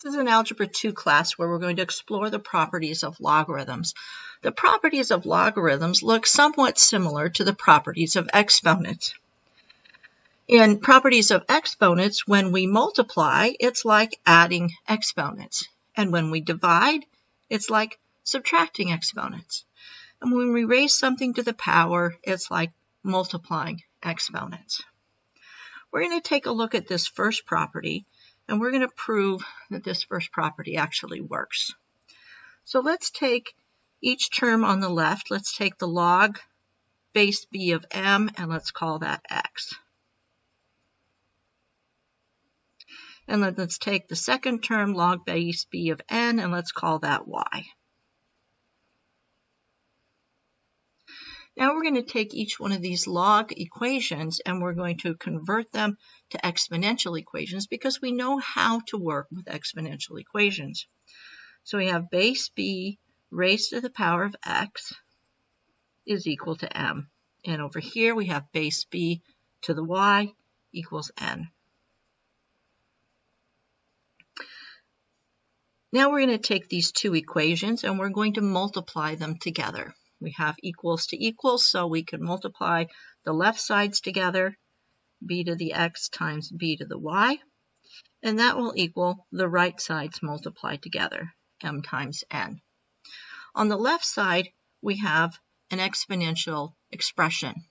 This is an Algebra 2 class where we're going to explore the properties of logarithms. The properties of logarithms look somewhat similar to the properties of exponents. In properties of exponents, when we multiply, it's like adding exponents. And when we divide, it's like subtracting exponents. And when we raise something to the power, it's like multiplying exponents. We're going to take a look at this first property, and we're going to prove that this first property actually works. So let's take each term on the left. Let's take the log base b of m, and let's call that x. And then let's take the second term, log base b of n, and let's call that y. Now we're going to take each one of these log equations and we're going to convert them to exponential equations because we know how to work with exponential equations. So we have base b raised to the power of x is equal to m. And over here we have base b to the y equals n. Now we're going to take these two equations and we're going to multiply them together. We have equals to equals, so we can multiply the left sides together, b to the x times b to the y, and that will equal the right sides multiplied together, m times n. On the left side, we have an exponential expression.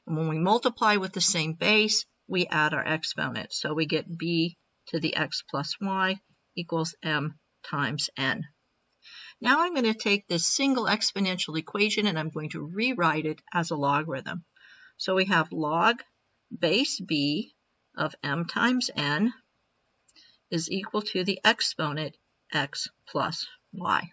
And when we multiply with the same base, we add our exponent. So we get b to the x plus y equals m times n. Now I'm going to take this single exponential equation and I'm going to rewrite it as a logarithm. So we have log base b of m times n is equal to the exponent x plus y.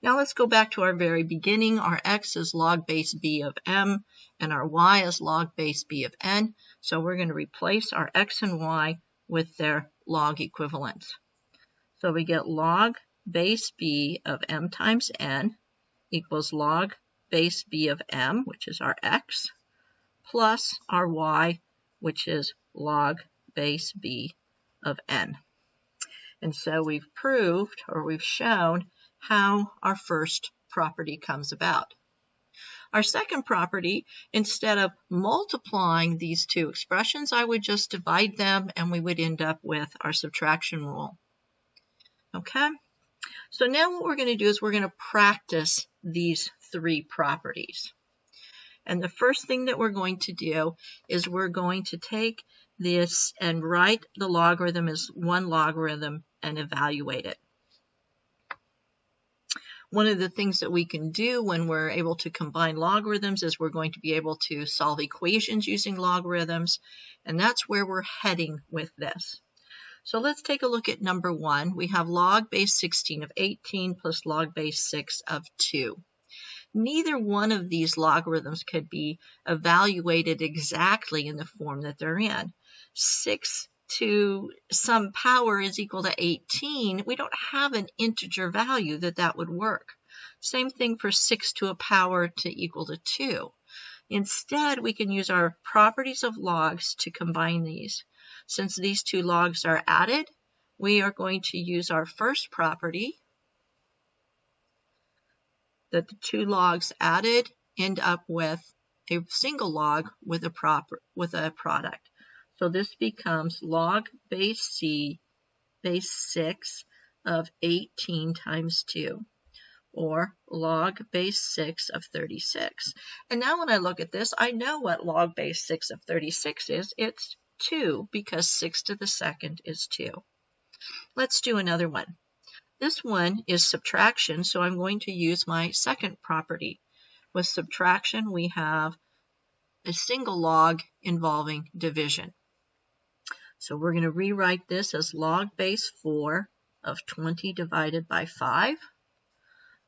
Now let's go back to our very beginning. Our x is log base b of m and our y is log base b of n. So we're going to replace our x and y with their log equivalents. So we get log base b of m times n equals log base b of m, which is our x, plus our y, which is log base b of n. And so we've proved, or we've shown, how our first property comes about. Our second property, instead of multiplying these two expressions, I would just divide them and we would end up with our subtraction rule. Okay? So now what we're going to do is we're going to practice these three properties. And the first thing that we're going to do is we're going to take this and write the logarithm as one logarithm and evaluate it. One of the things that we can do when we're able to combine logarithms is we're going to be able to solve equations using logarithms, and that's where we're heading with this. So let's take a look at number 1. We have log base 16 of 18 plus log base 6 of 2. Neither one of these logarithms could be evaluated exactly in the form that they're in. 6 to some power is equal to 18. We don't have an integer value that would work. Same thing for 6 to a power to equal to 2. Instead, we can use our properties of logs to combine these. Since these two logs are added, we are going to use our first property, that the two logs added end up with a single log with a product. So this becomes log base c base 6 of 18 times 2, or log base 6 of 36. And now when I look at this, I know what log base 6 of 36 is. It's 2, because 6 to the second is 2. Let's do another one. This one is subtraction, so I'm going to use my second property. With subtraction, we have a single log involving division. So we're going to rewrite this as log base 4 of 20 divided by 5.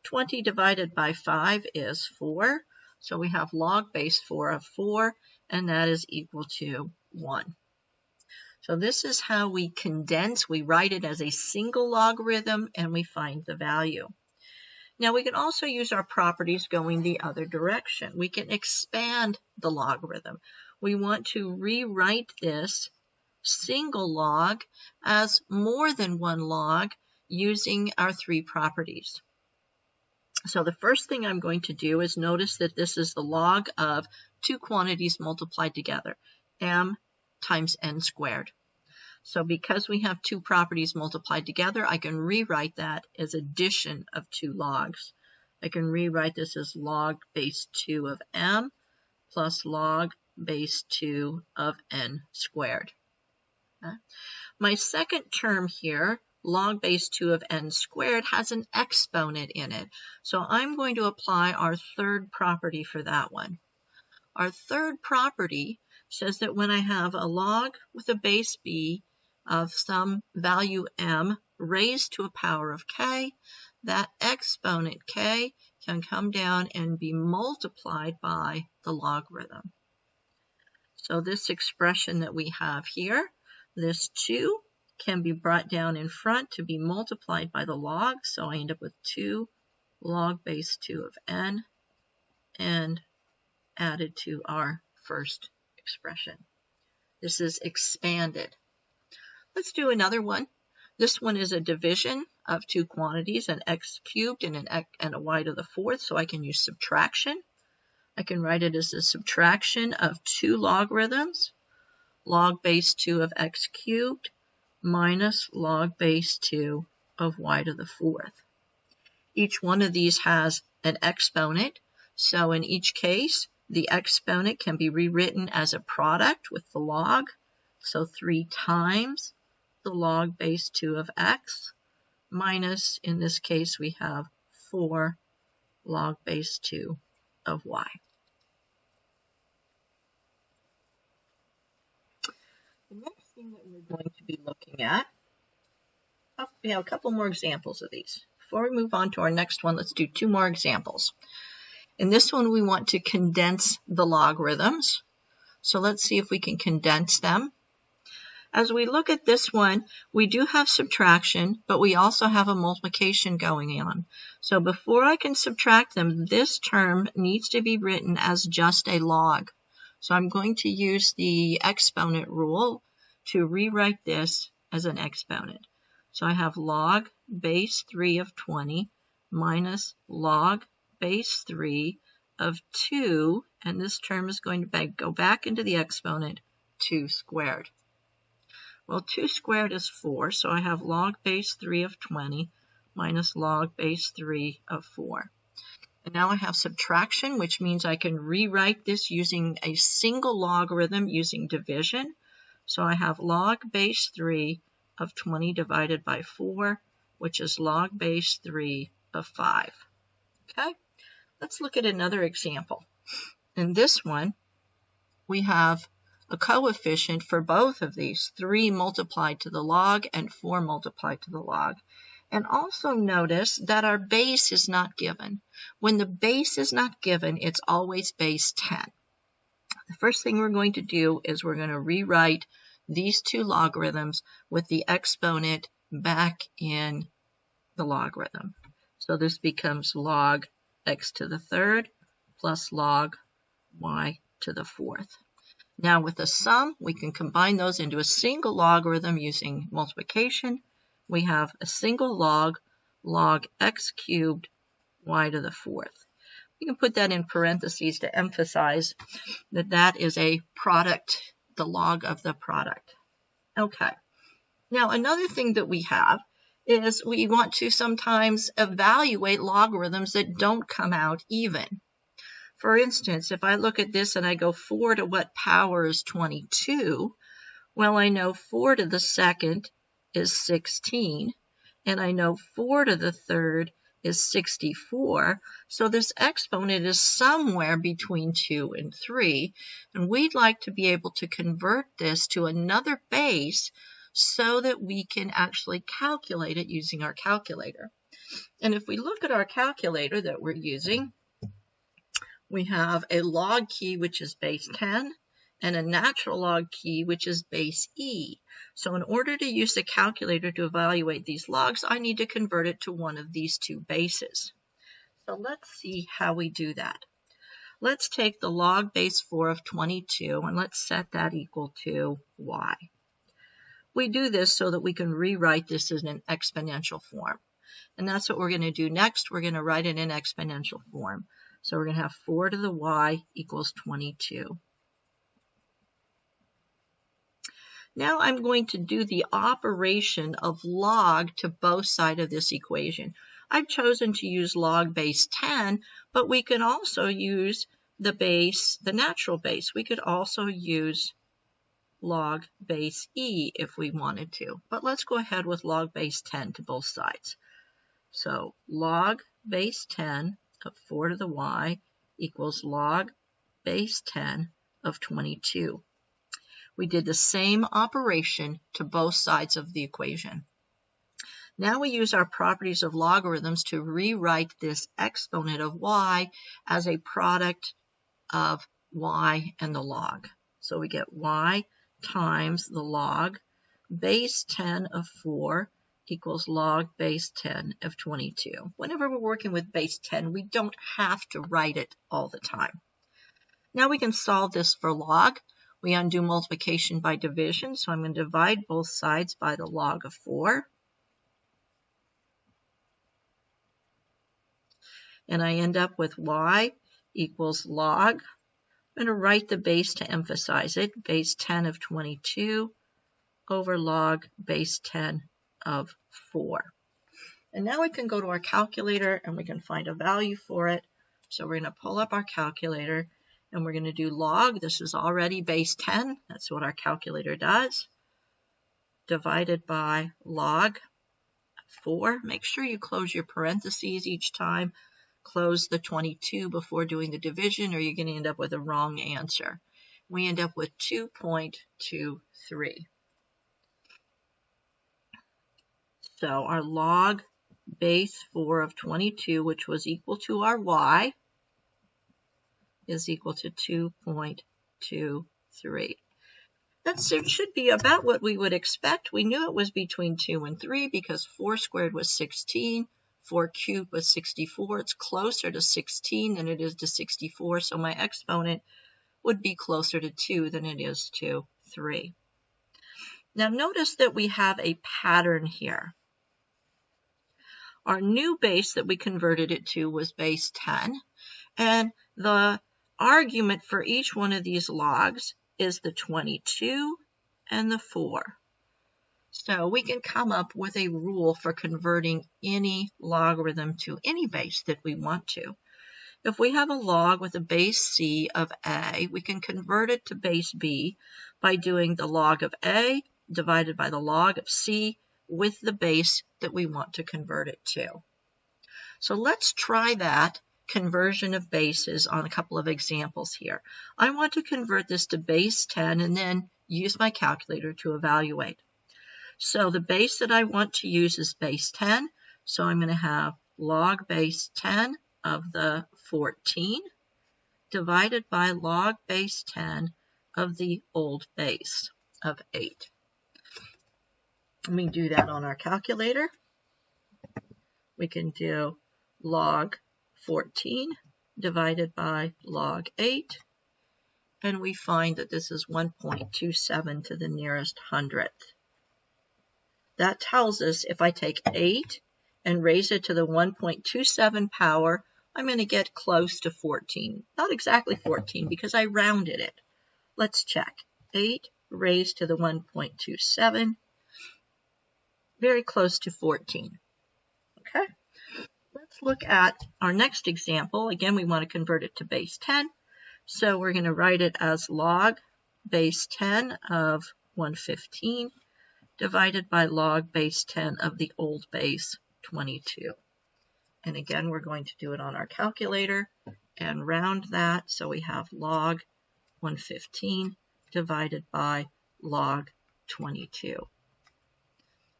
20 divided by 5 is 4, so we have log base 4 of 4, and that is equal to 1. So this is how we condense. We write it as a single logarithm and we find the value. Now we can also use our properties going the other direction. We can expand the logarithm. We want to rewrite this single log as more than one log using our three properties. So the first thing I'm going to do is notice that this is the log of two quantities multiplied together, m times n squared. So because we have two properties multiplied together, I can rewrite that as addition of two logs. I can rewrite this as log base 2 of m plus log base 2 of n squared. Okay. My second term here, log base 2 of n squared, has an exponent in it. So I'm going to apply our third property for that one. Our third property says that when I have a log with a base b of some value m raised to a power of k, that exponent k can come down and be multiplied by the logarithm. So this expression that we have here, this 2 can be brought down in front to be multiplied by the log. So I end up with 2 log base 2 of n and added to our first expression. This is expanded. Let's do another one. This one is a division of two quantities, an x cubed and a y to the fourth, so I can use subtraction. I can write it as a subtraction of two logarithms, log base 2 of x cubed minus log base 2 of y to the fourth. Each one of these has an exponent, so in each case, the exponent can be rewritten as a product with the log, so 3 times the log base 2 of x minus, in this case, we have 4 log base 2 of y. The next thing that we're going to be looking at, we have a couple more examples of these. Before we move on to our next one, let's do 2 more examples. In this one, we want to condense the logarithms. So let's see if we can condense them. As we look at this one, we do have subtraction, but we also have a multiplication going on. So before I can subtract them, this term needs to be written as just a log. So I'm going to use the exponent rule to rewrite this as an exponent. So I have log base 3 of 20 minus log base 3 of 2, and this term is going to go back into the exponent, 2 squared. Well, 2 squared is 4, so I have log base 3 of 20 minus log base 3 of 4. And now I have subtraction, which means I can rewrite this using a single logarithm using division. So I have log base 3 of 20 divided by 4, which is log base 3 of 5. Okay, let's look at another example. In this one, we have a coefficient for both of these, 3 multiplied to the log and 4 multiplied to the log. And also notice that our base is not given. When the base is not given, it's always base 10. The first thing we're going to do is we're going to rewrite these two logarithms with the exponent back in the logarithm. So this becomes log x to the third plus log y to the fourth. Now with the sum, we can combine those into a single logarithm using multiplication. We have a single log, log x cubed y to the fourth. We can put that in parentheses to emphasize that that is a product, the log of the product. Okay. Now another thing that we have is we want to sometimes evaluate logarithms that don't come out even. For instance, if I look at this and I go 4 to what power is 22, well, I know 4 to the second is 16, and I know 4 to the third is 64, so this exponent is somewhere between 2 and 3, and we'd like to be able to convert this to another base so that we can actually calculate it using our calculator. And if we look at our calculator that we're using, we have a log key, which is base 10, and a natural log key, which is base e. So in order to use the calculator to evaluate these logs, I need to convert it to one of these two bases. So let's see how we do that. Let's take the log base 4 of 22, and let's set that equal to y. We do this so that we can rewrite this in an exponential form. And that's what we're going to do next. We're going to write it in exponential form. So we're going to have 4 to the y equals 22. Now I'm going to do the operation of log to both sides of this equation. I've chosen to use log base 10, but we can also use the natural base. We could also use log base e if we wanted to. But let's go ahead with log base 10 to both sides. So log base 10 of 4 to the y equals log base 10 of 22. We did the same operation to both sides of the equation. Now we use our properties of logarithms to rewrite this exponent of y as a product of y and the log. So we get y times the log base 10 of 4 equals log base 10 of 22. Whenever we're working with base 10, we don't have to write it all the time. Now we can solve this for log. We undo multiplication by division, so I'm going to divide both sides by the log of 4. And I end up with y equals log. I'm going to write the base to emphasize it, base 10 of 22 over log base 10 of 4. And now we can go to our calculator and we can find a value for it. So we're going to pull up our calculator and we're going to do log. This is already base 10. That's what our calculator does. Divided by log 4. Make sure you close your parentheses each time. Close the 22 before doing the division or you're going to end up with a wrong answer. We end up with 2.23. So our log base 4 of 22, which was equal to our y, is equal to 2.23. That should be about what we would expect. We knew it was between 2 and 3 because 4 squared was 16. 4 cubed was 64. It's closer to 16 than it is to 64, so my exponent would be closer to 2 than it is to 3. Now notice that we have a pattern here. Our new base that we converted it to was base 10, and the argument for each one of these logs is the 22 and the 4. So we can come up with a rule for converting any logarithm to any base that we want to. If we have a log with a base c of a, we can convert it to base b by doing the log of a divided by the log of c with the base that we want to convert it to. So let's try that conversion of bases on a couple of examples here. I want to convert this to base 10 and then use my calculator to evaluate. So the base that I want to use is base 10, so I'm going to have log base 10 of the 14 divided by log base 10 of the old base of 8. Let me do that on our calculator. We can do log 14 divided by log 8, and we find that this is 1.27 to the nearest hundredth. That tells us if I take 8 and raise it to the 1.27 power, I'm going to get close to 14. Not exactly 14 because I rounded it. Let's check. 8 raised to the 1.27, very close to 14. Okay, let's look at our next example. Again, we want to convert it to base 10. So we're going to write it as log base 10 of 115 divided by log base 10 of the old base 22. And again, we're going to do it on our calculator and round that. So we have log 115 divided by log 22.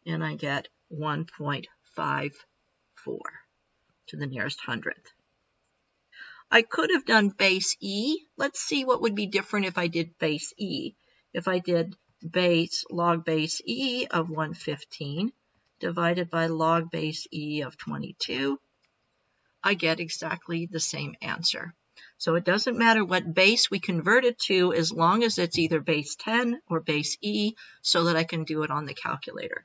And I get 1.54 to the nearest hundredth. I could have done base e. Let's see what would be different if I did base e. If I did log base e of 115 divided by log base e of 22, I get exactly the same answer. So it doesn't matter what base we convert it to as long as it's either base 10 or base e so that I can do it on the calculator.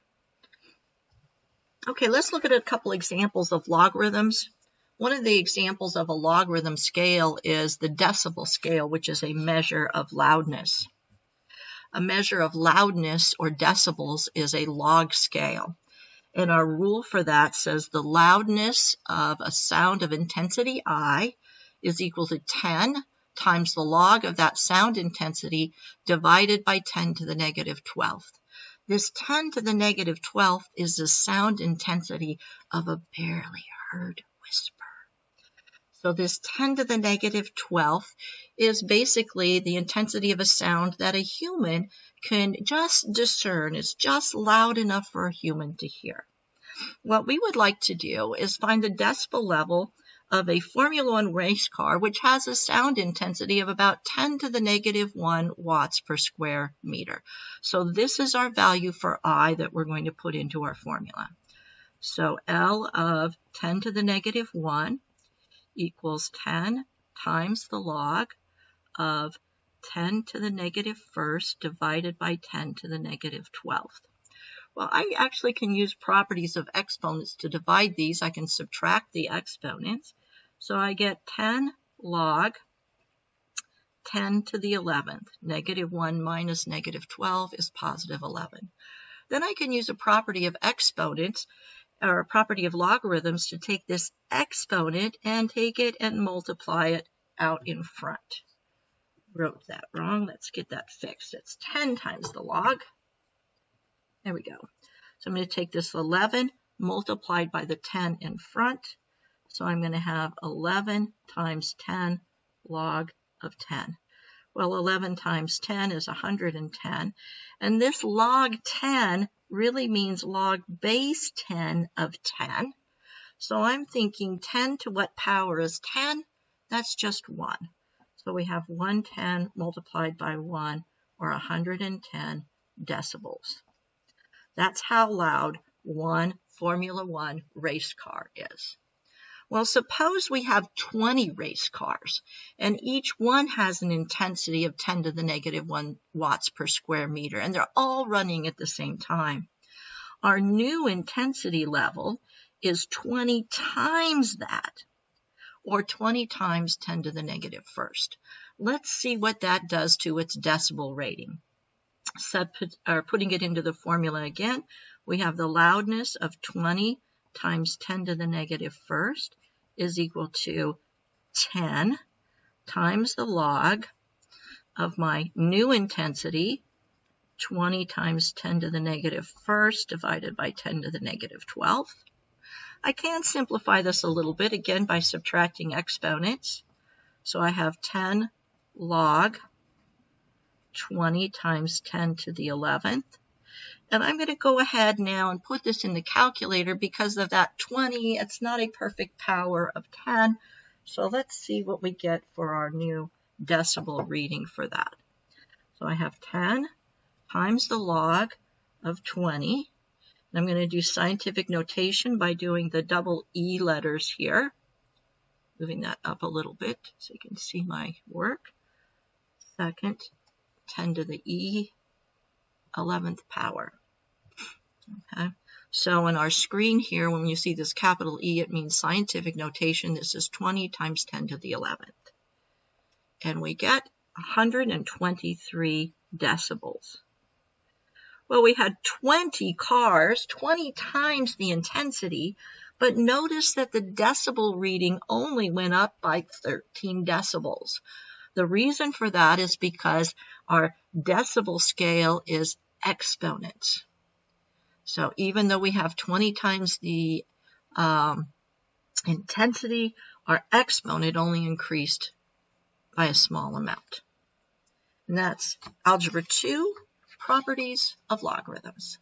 Okay, let's look at a couple examples of logarithms. One of the examples of a logarithm scale is the decibel scale, which is a measure of loudness. A measure of loudness or decibels is a log scale. And our rule for that says the loudness of a sound of intensity I is equal to 10 times the log of that sound intensity divided by 10 to the negative 12th. This 10 to the negative 12th is the sound intensity of a barely heard whisper. So this 10 to the negative 12th is basically the intensity of a sound that a human can just discern. It's just loud enough for a human to hear. What we would like to do is find the decibel level of a Formula One race car, which has a sound intensity of about 10 to the negative 1 watts per square meter. So this is our value for I that we're going to put into our formula. So L of 10 to the negative 1 equals 10 times the log of 10 to the negative 1st divided by 10 to the negative 12th. Well, I actually can use properties of exponents to divide these. I can subtract the exponents. So I get 10 log 10 to the 11th. Negative 1 minus negative 12 is positive 11. Then I can use a property of exponents, or a property of logarithms, to take this exponent and take it and multiply it out in front. Wrote that wrong. Let's get that fixed. It's 10 times the log. There we go. So I'm going to take this 11 multiplied by the 10 in front. So I'm going to have 11 times 10 log of 10. Well, 11 times 10 is 110. And this log 10 really means log base 10 of 10. So I'm thinking 10 to what power is 10? That's just 1. So we have 110 multiplied by 1, or 110 decibels. That's how loud one Formula One race car is. Well, suppose we have 20 race cars, and each one has an intensity of 10 to the negative 1 watts per square meter, and they're all running at the same time. Our new intensity level is 20 times that, or 20 times 10 to the negative 1st. Let's see what that does to its decibel rating. Putting it into the formula again, we have the loudness of 20 times 10 to the negative 1st is equal to 10 times the log of my new intensity, 20 times 10 to the negative 1st divided by 10 to the negative 12th. I can simplify this a little bit again by subtracting exponents. So I have 10 log 20 times 10 to the 11th. And I'm going to go ahead now and put this in the calculator because of that 20. It's not a perfect power of 10. So let's see what we get for our new decibel reading for that. So I have 10 times the log of 20. And I'm going to do scientific notation by doing the double E letters here. Moving that up a little bit so you can see my work. Second, 10 to the E 11th power. Okay, so in our screen here, when you see this capital E, it means scientific notation. This is 20 times 10 to the 11th. And we get 123 decibels. Well, we had 20 cars, 20 times the intensity, but notice that the decibel reading only went up by 13 decibels. The reason for that is because our decibel scale is exponents. So even though we have 20 times the intensity, our exponent only increased by a small amount. And that's Algebra 2, Properties of Logarithms.